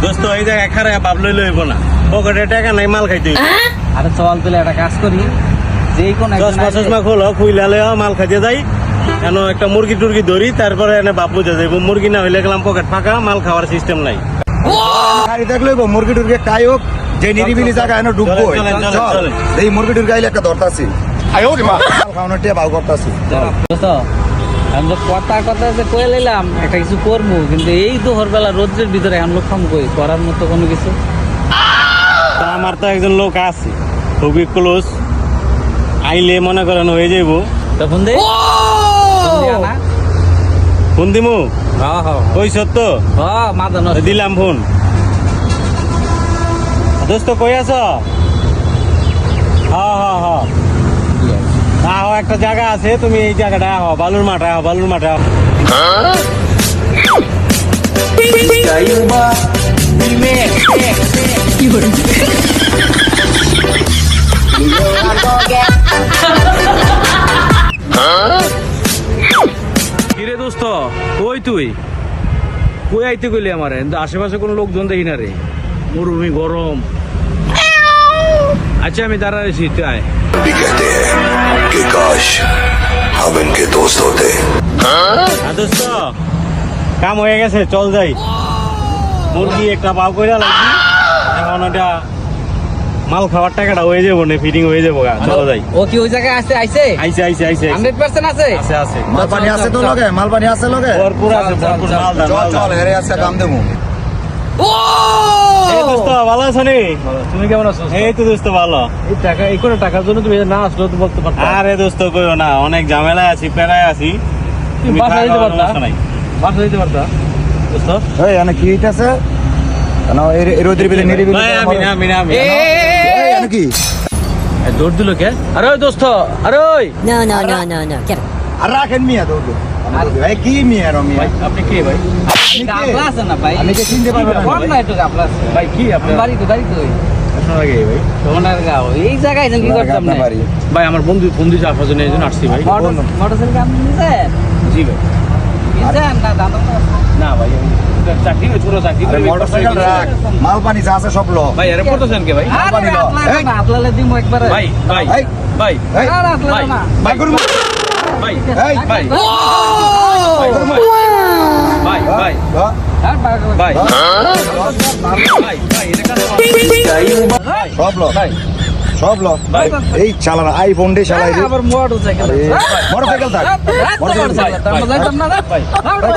দোস্ত এই জায়গায় খারাপ ভাব লইব না, পকেটে টাকা নাই, মাল খাইতে হইব। আরে চল তুলে একটা কাজ করি, যেই কোন চশমা খোলো, খুইলালে মাল খাইতে যাই, কেন একটা মুরগি টুরগি ধরি, তারপরে এনে বাপ বুঝে যাইব। মুরগি না হইলে গেলাম পকেট ফাঁকা, মাল খাওয়ার সিস্টেম নাই। গাড়ি থাকলে মুরগি টুরগি খাই হোক, যে নিরিবিলি জায়গা এনে ঢুকবো, এই মুরগি টুরগি আইলে একটা ধরতাছি, মাল খাওয়ানোর টিয়া ভাও করতাছি। আমি তো কথা যে কয়ে লাইলাম একটা কিছু করবো, কিন্তু এই দুপুর বেলা রোদ্রের ভিতরে এখন লোক খাম কই করার মতো কোনো কিছু। তা আমার তো একজন লোক আছে খুবই ক্লোজ, আইলে মনে করেন হয়ে যাইব। তখন দে ফোন দিমু, কই সত্য মাথা দিলাম ফোন। দোস্ত কই আছ? আহ একটা জায়গা আছে, তুমি এই জায়গাটা আহ, বালুর মাঠ আহ, বালুর মাঠ আহ। কিরে দোস্ত, কই তুই? কই আইতে গেলি? আমার আশেপাশে কোনো লোকজন দেখি না রে, মরুভূমি গরম। আচ্ছা আমি দাঁড়াইছি, তুই আয়। भी कहते हैं कि काश हम इनके दोस्त होते। দোস্ত কাম হয়ে গেছে, চল যাই। মুরগি একটা পাও কইরা লাগি, এখন ওটা মাল খাওয়ার টাকাটা হয়ে যাবো না, ফিটিং হয়ে যাবো। চল যাই। ও কি ওই জায়গায় আইছে? আইছে 100% আছে। আছে মাল পানি আছে তো লগে, মাল পানি আছে লগে, ভরপুর আছে, ভরপুর মাল দাও। চল চল হেরে আছে কাম দেবো। এই দোস্ত ভালো আছো নি? তুমি কেমন আছো? এই তো দোস্ত ভালো। এই টাকা, এই করে টাকার জন্য তুমি না আসলো তো বলতে পারতা। আরে দোস্ত কইও না, অনেক ঝামেলায় আছি, পেরায় আছি। তুমি বাসা থাকো, দিতে পারতা, সমস্যা নাই। বাসা দিতে পারতা দোস্ত। এই এনে কি হইতাছে? কেন এই রোদের ভিতরে নিরিবিলি ভাই, আমি এনে কি? দৌড় দিল কে? আরে ওই দোস্ত, আরে ওই No. Get it. আর রাখেন মিয়া দৌড়। ভাই কি মিয়া রো মিয়া? ভাই, আপনি কে ভাই? গাবলা আছে না ভাই? আমি কে চিনতে পারবো না কোন না একটু গাবলা আছে? ভাই কি আপনার বাড়ি তো আপনার আগে ভাই? তোমার গাও এই জায়গায় কি করতাম না? ভাই আমার বন্ধু আপনার জন্য এই জন্য আসছি ভাই। মোটরসাইকেল আপনি নিছেন? জি ভাই। নিছেন না দাম না ভাই, আমি চাকরি ছোট চাকরি আরে করি। মোটরসাইকেল রাখ, মাল পানি যা আছে সব লো। ভাই এর পড়তেছেন কে ভাই? আরে এই। আপলালে দিমু একবারে। ভাই ভাই এই। ভাই এই আর আপলালে না। ভাই করুন। ভাই এই ভাই ভাই ভাই আর বাগা ভাই ভাই ভাই এটা কাজ সব লো, ভাই সব লো। ভাই এই চালানো আইফোন ডে চালাই রে। আবার মোটরসাইকেল আছে। মোটরসাইকেল থাক, মোটরসাইকেল থাক। আমরা যাইতাম না। ভাই ভাই